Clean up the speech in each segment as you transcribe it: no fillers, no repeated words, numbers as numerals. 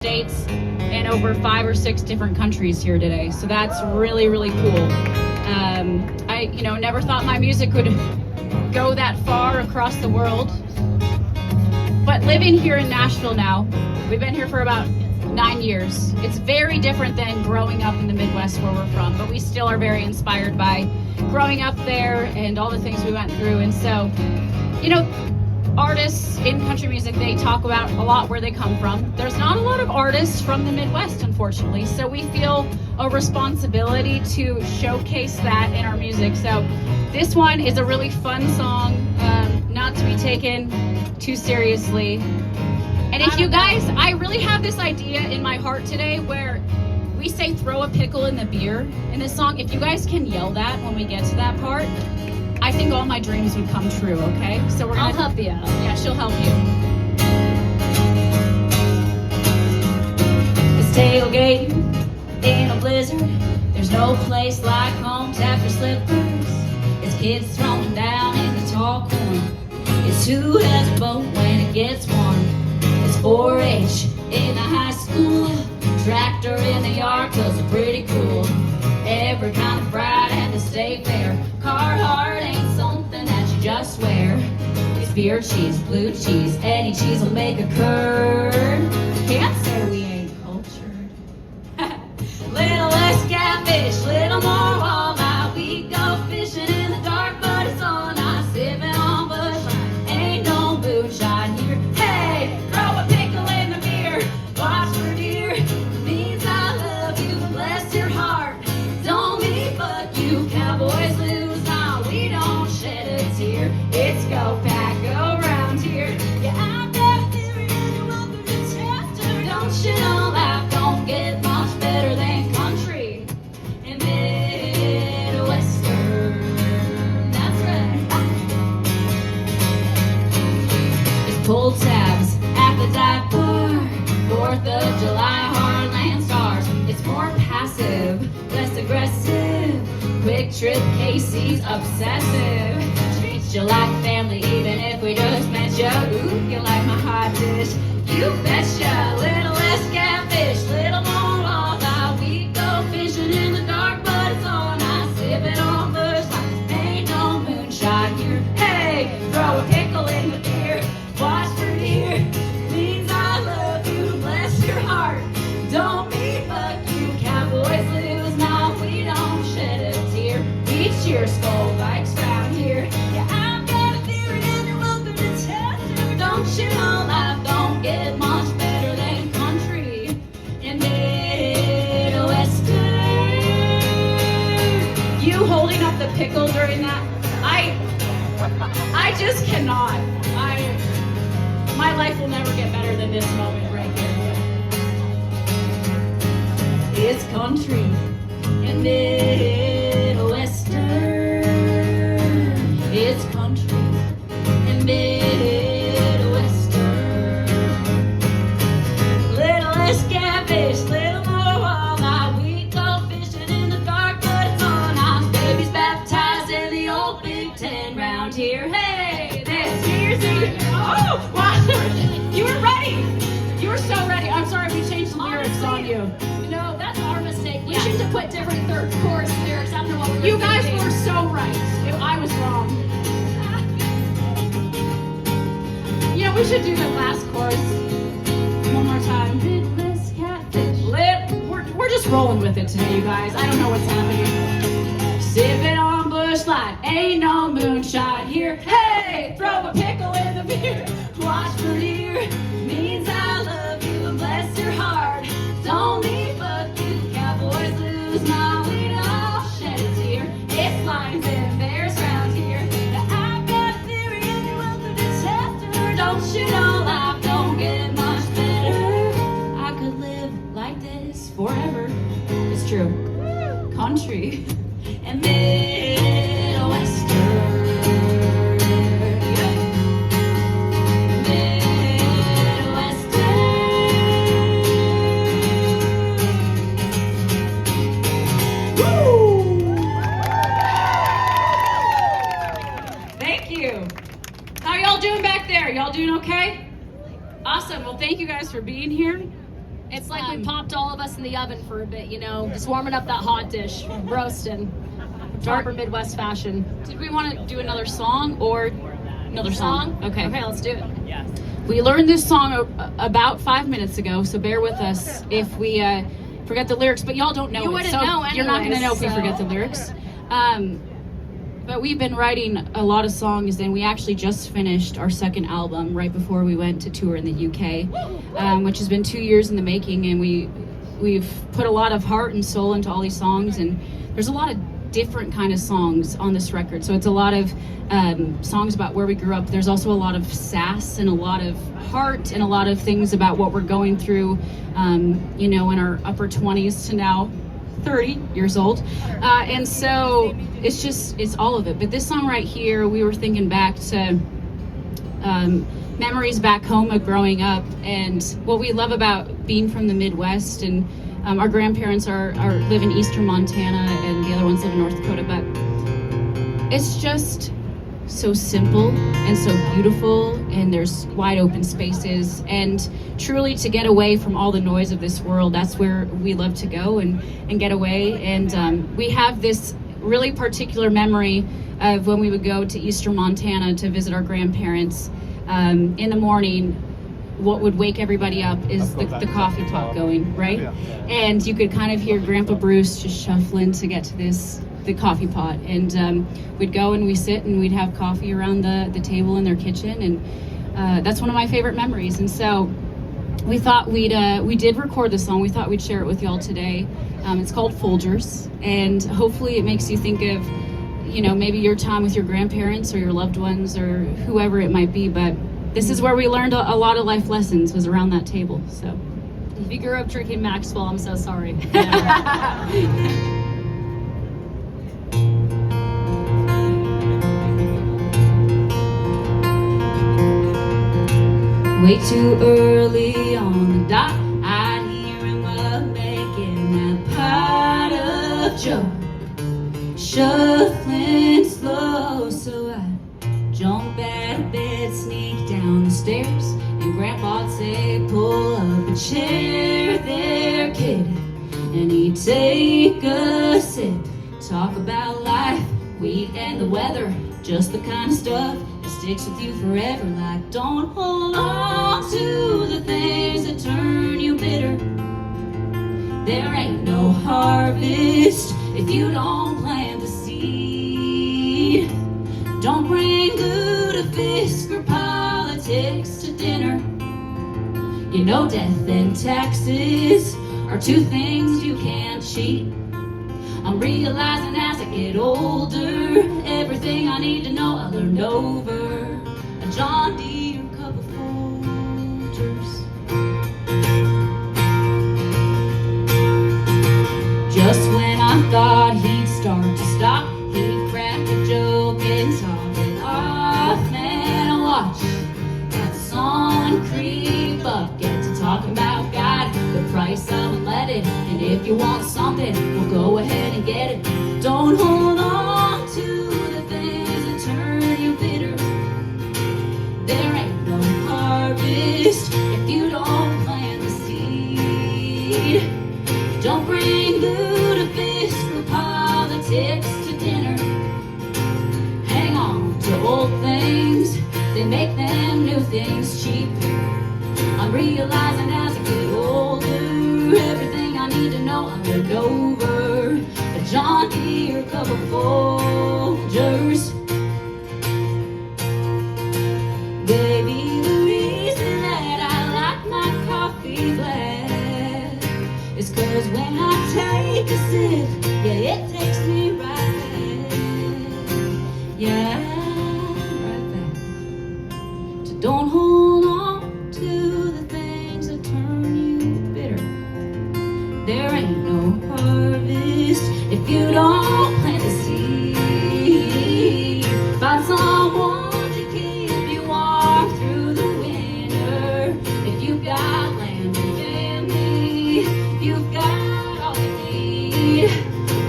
States and over 5 or 6 different countries here today. So that's really, really cool. I never thought my music would go that far across the world. But living here in Nashville now, we've been here for about 9 years. It's very different than growing up in the Midwest where we're from, but we still are very inspired by growing up there and all the things we went through. And so, artists in country music, they talk about a lot where they come from. There's not a lot of artists from the Midwest, unfortunately, so we feel a responsibility to showcase that in our music. So this one is a really fun song, not to be taken too seriously. And if you guys, I really have this idea in my heart today where we say throw a pickle in the beer in this song. If you guys can yell that when we get to that part, I think all my dreams would come true, okay? So I'll help you out. Yeah, she'll help you. It's tailgating in a blizzard. There's no place like home after slippers. It's kids throwing down in the tall corn. It's who has a boat when it gets warm. It's 4-H in the high school. Tractor in the yard 'cause they're pretty cool. Every kind of ride at the state fair. Carhartt ain't something that you just wear. It's beer cheese, blue cheese, any cheese will make a curd. Can't say we ain't cultured. Little less catfish, little more walleye. We go fishing in the dark, but it's all night. Sipping on bush, ain't no moonshine here. Hey, throw a pickle in the beer. Watch for deer. Means I love you, bless your heart. Don't me fuck you, cowboys lose. Nah, we don't shed a tear. It's go pack around here. Yeah, I've got a theory and you're welcome to test her. Don't you know life don't get much better than country and Midwestern. That's right. It's pull tabs at the dive bar. 4th of July, Heartland stars. It's more passive, less aggressive. Quick trip, Casey's obsessive. Treats you like family even if we just met ya. Ooh, you like my hot dish? You betcha. Little less catfish, little more walleye. We go fishing in the dark, but it's all night. Sipping on bush light, ain't no moonshine here. Hey, throw a pickle in the beer. Watch for deer. Means I love you, bless your heart. Don't me fuck you, cowboys lose. Nah, we don't shed a tear. We cheer skull bikes round here. Yeah, I've got a theory and you're welcome to test her. Don't you know life don't get much better than country and Midwestern. You holding up the pickle during that, I just cannot. My life will never get better than this moment right here. It's country and Midwestern. It's country and Midwestern. Little less catfish, little more walleye. We go fishing in the dark, but it's all night. Babies baptized in the old Big Ten round here. Hey, this here's it. Oh, wow. You were ready. You were so ready. I'm sorry we changed the lyrics on you. No, that's our mistake. We should have put different third chorus lyrics. I don't know what we're You guys were so right. I was wrong. We should do the last chorus one more time. Midwest catfish. We're just rolling with it today, you guys. I don't know what's happening. Sipping on bush light, ain't no moonshine here. Hey, throw a pickle in the beer. Watch for deer. Means I love you and bless your heart. Don't me fuck you, cowboys lose. Nah, we don't shed a tear. It's lions and bears round here. Now I've got a theory and you're welcome to test her. Don't you know life don't get much better? I could live like this forever. It's true. Country and Midwestern. Y'all doing back there? Y'all doing okay? Awesome. Well, thank you guys for being here. And It's like we popped all of us in the oven for a bit, you know, just warming up that hot dish, roasting, proper Midwest fashion. Did we want to do another song or another song? Okay. Okay, let's do it. We learned this song about 5 minutes ago, so bear with us if we forget the lyrics. But y'all don't know You it, wouldn't so know you're not going to know anyways, if we so. forget the lyrics. But we've been writing a lot of songs, and we actually just finished our second album right before we went to tour in the UK, which has been 2 years in the making, and we've put a lot of heart and soul into all these songs, and there's a lot of different kind of songs on this record. So it's a lot of songs about where we grew up. There's also a lot of sass and a lot of heart and a lot of things about what we're going through, you know, in our upper 20s to now 30 years old. And so it's all of it. But this song right here, we were thinking back to memories back home of growing up, and what we love about being from the Midwest. And our grandparents live in eastern Montana, and the other ones live in North Dakota. But it's just so simple and so beautiful, and there's wide open spaces, and truly to get away from all the noise of this world, that's where we love to go and get away. And we have this really particular memory of when we would go to eastern Montana to visit our grandparents. In the morning, what would wake everybody up is the coffee pot going, right? Yeah. And you could kind of hear Grandpa Bruce just shuffling to get to the coffee pot. And we'd go and we sit and we'd have coffee around the table in their kitchen. And that's one of my favorite memories. And so we thought we did record the song. We thought we'd share it with y'all today. It's called Folgers. And hopefully it makes you think of, you know, maybe your time with your grandparents or your loved ones or whoever it might be. But this is where we learned a lot of life lessons, was around that table. So If you grew up drinking Maxwell, I'm so sorry. Way too early on the dot, I hear him up making that pot of joe, shuffling slow. So I jump out of bed, sneak down the stairs, and Grandpa'd say, pull up a chair there, kid. And he'd take a sip, talk about life, weed and the weather, just the kind of stuff that sticks with you forever. Like, don't hold on to the things that turn you bitter. There ain't no harvest if you don't plant the seed. Don't bring lutefisk or politics to dinner. You know death and taxes are two things you can't cheat. I'm realizing as I get older, everything I need to know I learned over a John Deere cup of Folgers. Just when I thought he'd start to stop, he'd crack a joke and top it off. Man, I watch that sun creep up, get to talking about God, the price of unleaded, and if you want something, we'll go ahead and get it. Don't hold on to the things that turn you bitter. There ain't no harvest if you don't plant the seed. Don't bring lutefisk or politics to dinner. Hang on to old things, they make them new things cheap. I'm realizing as I get older, everything I need to know I learned over a John Deere cup of Folgers. Baby, the reason that I like my coffee black is 'cause when I take a sip, yeah, it takes me right back. Yeah, right back. So don't hold on to the things that turn you bitter. There ain't no harvest if you don't plant the seed. Find someone to keep you warm through the winter. If you've got land and family, you've got all you need.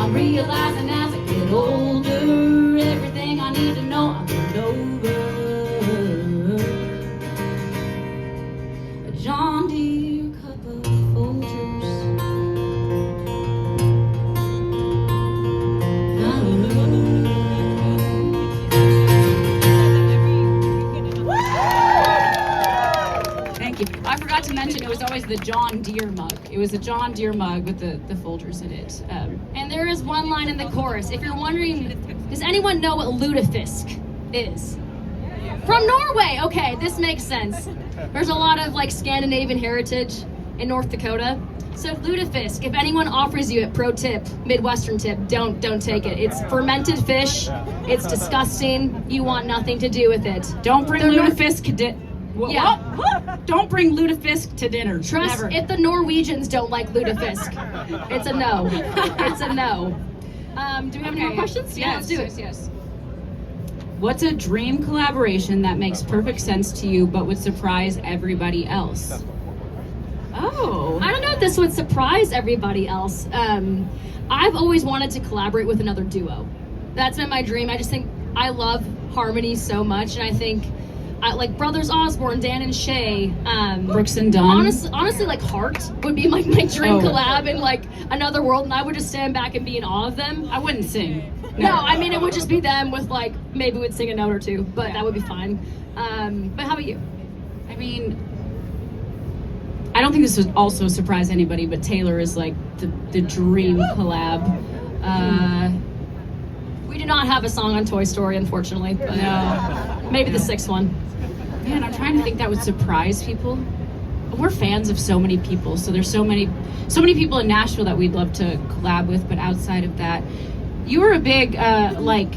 I'm realizing as I get older, everything I need to know I learned over a John Deere cup of Folgers. the John Deere mug. It was a John Deere mug with the Folgers in it. And there is one line in the chorus. If you're wondering, does anyone know what lutefisk is? From Norway. Okay, this makes sense. There's a lot of like Scandinavian heritage in North Dakota. So lutefisk, if anyone offers you it, pro tip, Midwestern tip, don't take it. It's fermented fish. It's disgusting. You want nothing to do with it. Don't bring lutefisk Yeah. Don't bring lutefisk to dinner. Trust, Never. if the Norwegians don't like lutefisk, it's a no. It's a no. Do we have any more questions? Yeah, let's do it. Yes. What's a dream collaboration that makes perfect sense to you but would surprise everybody else? Oh. I don't know if this would surprise everybody else. I've always wanted to collaborate with another duo. That's been my dream. I just think I love harmony so much, and I think like Brothers Osborne, Dan and Shay, Brooks and Dunn. Honestly, like Heart would be like my dream collab in like another world, and I would just stand back and be in awe of them. I wouldn't sing. No, I mean it would just be them with like maybe we'd sing a note or two, but that would be fine. But how about you? I mean, I don't think this would also surprise anybody, but Taylor is like the dream collab. We do not have a song on Toy Story, unfortunately. But No. maybe the sixth one. Man, I'm trying to think that would surprise people. We're fans of so many people, so there's so many people in Nashville that we'd love to collab with, but outside of that, you were a big like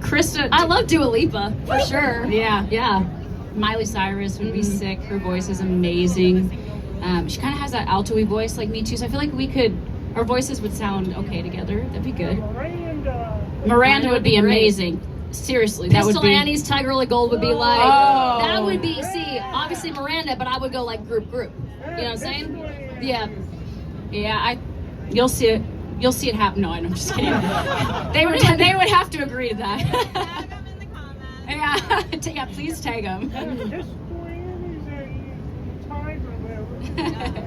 Krista. I love Dua Lipa for sure. Yeah. Miley Cyrus would be sick. Her voice is amazing. She kind of has that alto-y voice like me too, so I feel like our voices would sound okay together. That'd be good. Miranda would be amazing. Seriously, that would Pistol be. Annie's Tigirlily Gold would be like, Oh. that would be, see, obviously Miranda, but I would go like group. You know what I'm saying? Yeah. Yeah, you'll see it. You'll see it happen. No, I'm just kidding. They would have to agree to that. Tag them in the comments. Yeah, please tag them. Just Tiger level.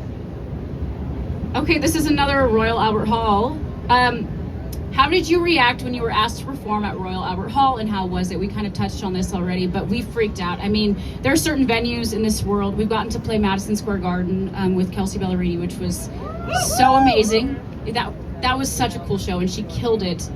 Okay, this is another Royal Albert Hall. How did you react when you were asked to perform at Royal Albert Hall, and how was it? We kind of touched on this already, but we freaked out. I mean, there are certain venues in this world. We've gotten to play Madison Square Garden with Kelsey Ballerini, which was so amazing. That was such a cool show, and she killed it.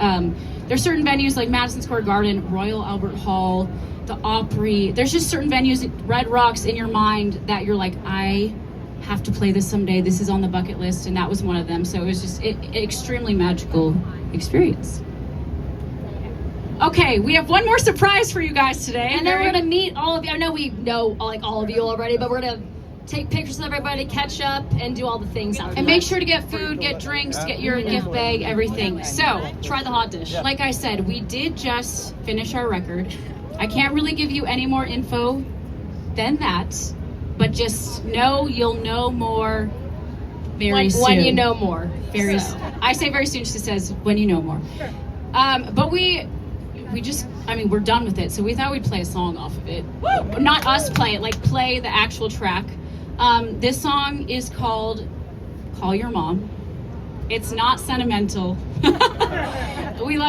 There's certain venues like Madison Square Garden, Royal Albert Hall, the Opry. There's just certain venues, Red Rocks, in your mind that you're like, I have to play this someday. This is on the bucket list, and that was one of them. So it was just an extremely magical experience. Okay, we have one more surprise for you guys today. And then we're gonna meet all of you. I know we know like all of you already, but we're gonna take pictures of everybody, catch up, and do all the things out. And make sure to get food, get drinks, get your gift bag, everything. So, try the hot dish. like I said, we did just finish our record. I can't really give you any more info than that, but just know you'll know more very soon. When you know more. Very So. I say very soon, she says, when you know more. But we just, I mean, we're done with it, so we thought we'd play a song off of it. Not us play it, like play the actual track. This song is called Call Your Mom. It's not sentimental. We love